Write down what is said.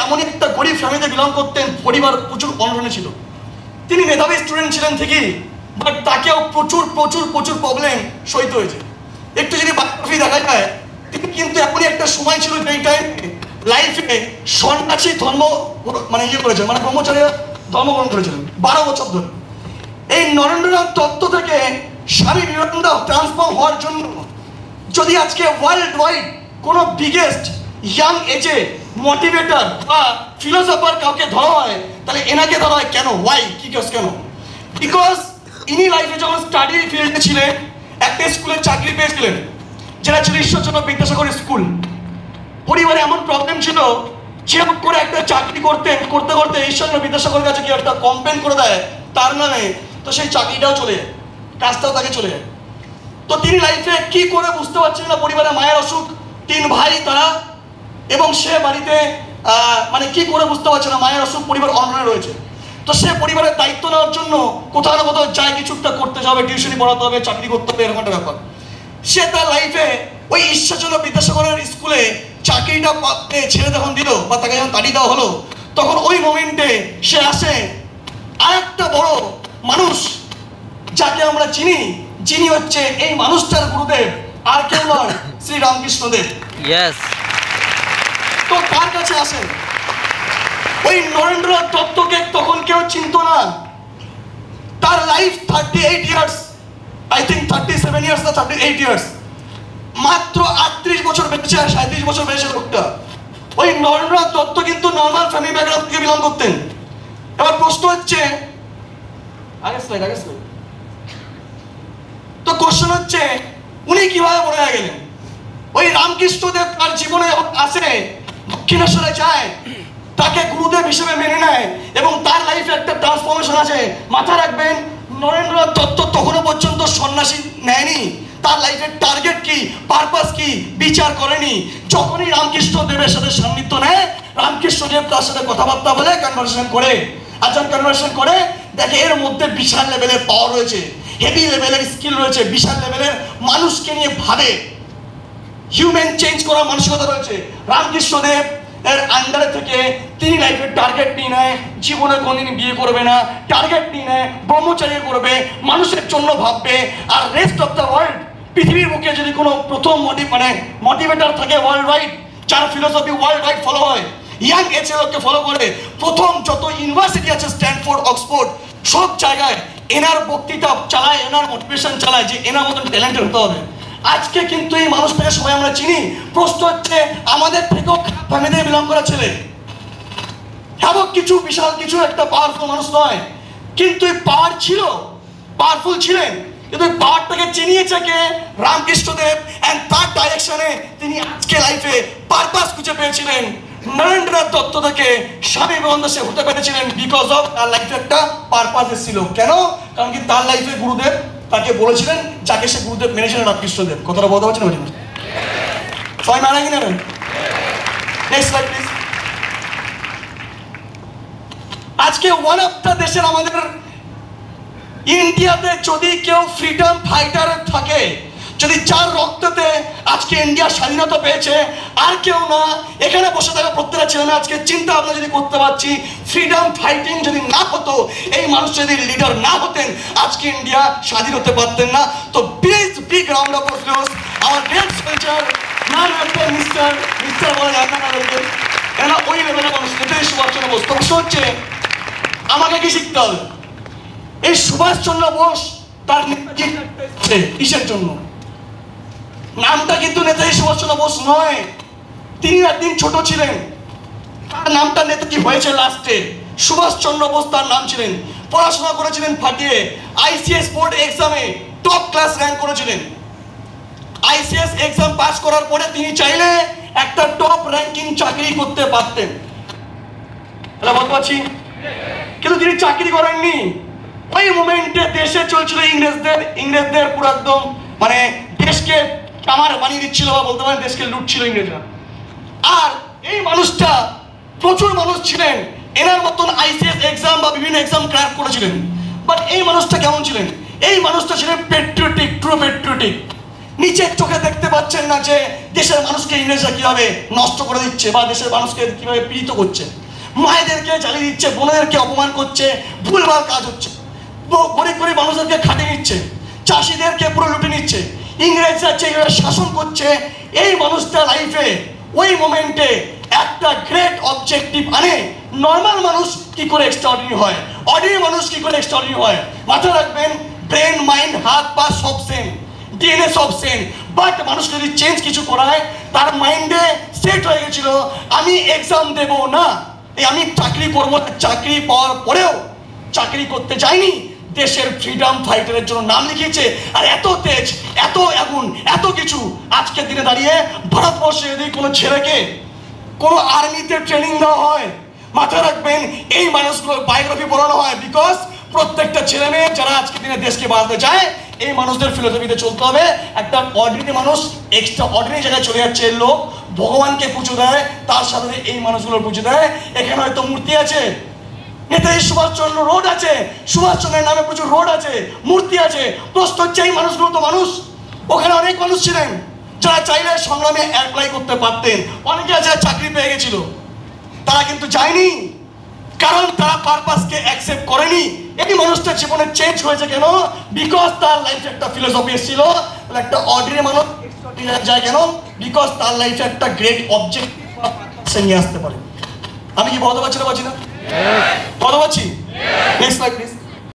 এমন একটা গরিব ফ্যামিলিতে বিলং করতেন, পরিবার প্রচুর অনটনে ছিল। তিনি মেধাবী স্টুডেন্ট ছিলেন ঠিকই, বাট তাকেও প্রচুর প্রচুর প্রচুর প্রবলেম সইতে হয়েছে। একটু যদি বায়োগ্রাফি দেখা যায়, তিনি কিন্তু এমনই একটা সময় ছিল যেই টাইমে লাইফে সন্ন্যাসী ধর্ম মানে করেছেন, মানে ব্রহ্মচারী ধর্মগ্রহণ করেছিলেন 12 বছর ধরে। এই নরেন্দ্রনাথ দত্ত থেকে স্বামী বিবেকানন্দ ট্রান্সফর্ম হওয়ার জন্য যদি আজকে ওয়ার্ল্ড ওয়াইড কোনো বিগেস্ট ইয়াং এজে মোটিভেটর বা ফিলোসফার কাউকে ধরা হয়, তাহলে এনাকে ধরা হয়। কেন? ওয়াই? কি কেন? বিকজ ইনি লাইফে যখন স্টাডি ফিল্ডে ছিলেন, একটা স্কুলে চাকরি পেয়েছিলেন, যেটা ছিল ঈশ্বরচন্দ্র বিদ্যাসাগর স্কুল। পরিবারে এমন প্রবলেম ছিল, যে করে একটা চাকরি করতে করতে ঈশ্বরচন্দ্র বিদ্যাসাগরের কাছে কি একটা কমপ্লেন করে দেয় তার নামে, তো সেই চাকরিটাও চলে যায়, কাজটাও তাকে চলে যায়। তো তিনি লাইফে কি করে বুঝতে পারছেন না, পরিবারে মায়ের অসুখ, 3 ভাই তারা, এবং সে বাড়িতে মানে কি করে বুঝতে পারছে না মায়ের অসুখ, পরিবার অনড়ে রয়েছে। তো সে পরিবারের দায়িত্ব নেওয়ার জন্য কোথাও না কোথাও যায়, কিছু একটা করতে যাবে, টিউশনি পড়াতে হবে, চাকরি করতে হবে, এরকম একটা ব্যাপার। সে তার লাইফে ওই ঈশ্বরচন্দ্র বিদ্যাসাগরের স্কুলে চাকরিটা ছেড়ে যখন দিল, বা তাকে যখন তাড়িয়ে দেওয়া হলো, তখন ওই মোমেন্টে সে আসে আর একটা বড় মানুষ যাকে আমরা চিনি, যিনি হচ্ছে এই মানুষটার গুরুদেব, আর কেউ নয়, শ্রী রামকৃষ্ণদেব। তো তার কাছে আসেন। ওই নরেন্দ্রনাথ দত্তকে তখন কেউ চিনত না। তার life 38 years, I think 37 years না 38 ইয়ার্স, মাত্র 38 বছর বেঁচেছে, আর 37 বছর বেঁচেছে লোকটা। ওই নরেন্দ্রনাথ দত্ত কিন্তু নর্মাল ফ্যামিলি ব্যাকগ্রাউন্ড থেকে বিলং করতেন। এবার প্রশ্ন হচ্ছে, তো কোশ্চেন হচ্ছে, উনি কিভাবে বড় হয়ে গেলেন? ওই রামকৃষ্ণদেব তার জীবনে আসে, দক্ষিণেশ্বরে যায়, তাকে গুরুদেব হিসেবে মেনে নেয়, এবং তার লাইফে একটা ট্রান্সফরমেশন আছে। মাথা রাখবেন, নরেন্দ্রনাথ দত্ত তখনও পর্যন্ত সন্ন্যাসী নেয়নি। তার লাইফের টার্গেট কি, পারপাস কি, বিচার করেনি। যখনই রামকৃষ্ণদেবের সাথে সান্নিধ্য নেয়, রামকৃষ্ণদেব তার সাথে কথাবার্তা বলে, কনভারসেশন করে, আর যখন কনভারসেশন করে দেখে এর মধ্যে বিশাল লেভেলের পাওয়ার রয়েছে, হেভি লেভেলের স্কিল রয়েছে, বিশাল লেভেলের মানুষকে নিয়ে ভাবে, হিউম্যান চেঞ্জ করার মানসিকতা রয়েছে। রামকৃষ্ণদেব এর আন্ডারে থেকে তিনি লাইফের টার্গেট নিয়ে নেয়, জীবনে কোনদিন বিয়ে করবে না, টার্গেট নিয়ে নেয়, ব্রহ্মচারী করবে, মানুষের জন্য ভাববে। আর রেস্ট অফ দ্য ওয়ার্ল্ড, পৃথিবীর বুকে যদি কোনো প্রথম মোটিভেটর থাকে ওয়ার্ল্ড ওয়াইড, যার ফিলোসফি ওয়ার্ল্ড ওয়াইড ফলো হয়, ইয়াং এজে লোককে ফলো করে, প্রথম যত ইউনিভার্সিটি আছে, স্ট্যানফোর্ড, অক্সফোর্ড, সব জায়গায় এনার বক্তৃতা চালায়, এনার মোটিভেশন চালায় যে এনার মতন ট্যালেন্টেড হতে হবে। আজকে কিন্তু এই মানুষটাকে সবাই আমরা চিনি। প্রশ্ন হচ্ছে, আমাদের থেকেও ফ্যামিলিতে বিলং করা ছেলে, হ্যাঁ কিছু বিশাল কিছু একটা পাওয়ারফুল মানুষ নয়, কিন্তু এই পাওয়ার ছিল, পাওয়ারফুল ছিলেন, কিন্তু এই পাওয়ারটাকে চিনিয়েছে কে? রামকৃষ্ণদেব। এন্ড তার ডাইরেকশনে তিনি আজকে লাইফে পারপাস খুঁজে পেয়েছিলেন। নরেন্দ্রনাথ দত্ত থেকে স্বামী বিবেকানন্দ সে হতে পেরেছিলেন বিকজ অফ তার লাইফে একটা পারপাস এসেছিল। কেন? কারণ কি তার লাইফে গুরুদেব তাকে বলেছিলেন, যাকে সে গুরুদেব মেনেছিলেন, রামকৃষ্ণদেব। কথাটা বলতে পারছেন? সবাই মানা কি নেবেন? Next slide please. আজকে ওয়ান অফ দ্য দেশের, আমাদের ইন্ডিয়াতে যদি কেউ ফ্রিডম ফাইটার থাকে, যদি যার রক্ততে আজকে ইন্ডিয়া স্বাধীনতা পেয়েছে, আর কেউ না। এখানে বসে থাকা প্রত্যেকটা ছেলে আজকে চিন্তা ভাবনা যদি করতে পারছি, ফ্রিডম ফাইটিং যদি না হতো, এই মানুষ যদি লিডার না হতেন, আজকে ইন্ডিয়া স্বাধীন হতে পারতেন না। তো please big round of applause আমার গ্রেট সোলজার, মিস্টার বলা যায় না, এরা ওই লেভেলের মানুষ, নেতাজি সুভাষচন্দ্র বোস। প্রশ্ন হচ্ছে, আমাকে কি শিখতে হবে? এই সুভাষচন্দ্র বোস তার নেতাজি কিসের জন্য? নামটা কিন্তু নেতাজি সুভাষচন্দ্র বোস নয়, তিনি একদিন ছোট ছিলেন, তার নামটা নেতাজি হয়েছে লাস্টে। সুভাষচন্দ্র বোস তার নাম ছিলেন। পড়াশোনা করেছিলেন ফাটিয়ে, আইসিএস বোর্ড এক্সামে টপ ক্লাস র্যাঙ্ক করেছিলেন। আইসিএস এক্সাম পাস করার পরে তিনি চাইলে একটা টপ র্যাঙ্কিং চাকরি করতে পারতেন, বলতে পারছি, কিন্তু তিনি চাকরি করেননি। ওই মোমেন্টে দেশে চলছিল ইংরেজদের পুরো একদম মানে দেশকে কামার বানিয়ে দিচ্ছিল, বা বলতে পারেন দেশকে লুটছিল ইংরেজরা। আর এই মানুষটা, প্রচুর মানুষ ছিলেন এনার মতন আইসিএস এক্সাম বা বিভিন্ন এক্সাম ক্র্যাক করেছিলেন, বাট এই মানুষটা কেমন ছিলেন? এই মানুষটা ছিলেন পেট্রিয়টিক, ট্রু পেট্রিয়টিক। নিচের চোখে দেখতে পাচ্ছেন না যে দেশের মানুষকে ইংরেজরা কিভাবে নষ্ট করে দিচ্ছে বা দেশের মানুষকে কিভাবে পীড়িত করছে, মায়েদেরকে জ্বালিয়ে দিচ্ছে, বোনেদেরকে অপমান করছে, ভুলভাল কাজ হচ্ছে, গরিব গরিব মানুষদেরকে খাটিয়ে নিচ্ছে, চাষিদেরকে পুরো লুটে নিচ্ছে। ইংরেজরা যেভাবে শাসন করছে, এই মানুষটা লাইফে ওই মোমেন্টে একটা গ্রেট অবজেক্টিভ আনে। নর্মাল মানুষ কি করে এক্সট্রাঅর্ডিনারি হয়, অর্ডিনারি মানুষ কি করে এক্সট্রাঅর্ডিনারি হয়। মাথায় রাখবেন, ব্রেন মাইন্ড হাত পা সব সেম, ডিএনএ সব সেম, বাট মানুষ যদি চেঞ্জ কিছু করায়, তার মাইন্ডে সেট হয়ে গেছিল আমি এক্সাম দেব না, আমি চাকরি করবো, চাকরি পাওয়ার পরেও চাকরি করতে চাইনি, দেশের ফ্রিডম ফাইটারের জন্য নাম লিখিয়েছে। আর এত তেজ, এত আগুন, এত কিছু আজকের দিনে দাঁড়িয়ে ভারতবর্ষে যদি কোনো ছেলেকে কোনো আর্মিতে ট্রেনিং দেওয়া হয়, মাথায় রাখবেন এই মানুষগুলোর বায়োগ্রাফি পড়ানো হয়, বিকজ প্রত্যেকটা ছেলে মেয়ে যারা আজকের দিনে দেশকে বাঁচাতে চায়, এই মানুষদের ফিলোসফিতে চলতে হবে। একটা অর্ডিনারি মানুষ এক্সট্রা অর্ডিনারি জায়গায় চলে যাচ্ছে, এর লোক ভগবানকে পুজো দেয়, তার সাথে এই মানুষগুলোর পুজো দেয়। এখানে হয়তো মূর্তি আছে, নেতাজি সুভাষচন্দ্র রোড আছে, সুভাষচন্দ্রের নামে প্রচুর রোড আছে, মূর্তি আছে, প্রশ্ন হচ্ছে এই মানুষগুলো তো মানুষ। ওখানে অনেক মানুষ ছিলেন যারা চাইলে সংগ্রামে অ্যাপ্লাই করতে পারতেন, অনেকে আছে চাকরি পেয়ে গেছিল, তারা কিন্তু যায়নি, কারণ তারা পারপাসকে অ্যাকসেপ্ট করেনি। এই মানুষটার জীবনে চেঞ্জ হয়েছে কেন? বিকজ তার লাইফে একটা ফিলোসফি এসেছিল, একটা অর্ডিনারি মানুষ যায় কেন? বিকজ তার লাইফে একটা গ্রেট অবজেক্টিভ সে নিয়ে আসতে পারে। আমি কি বলতে পারছি না? বলতে পারছি? Next slide please.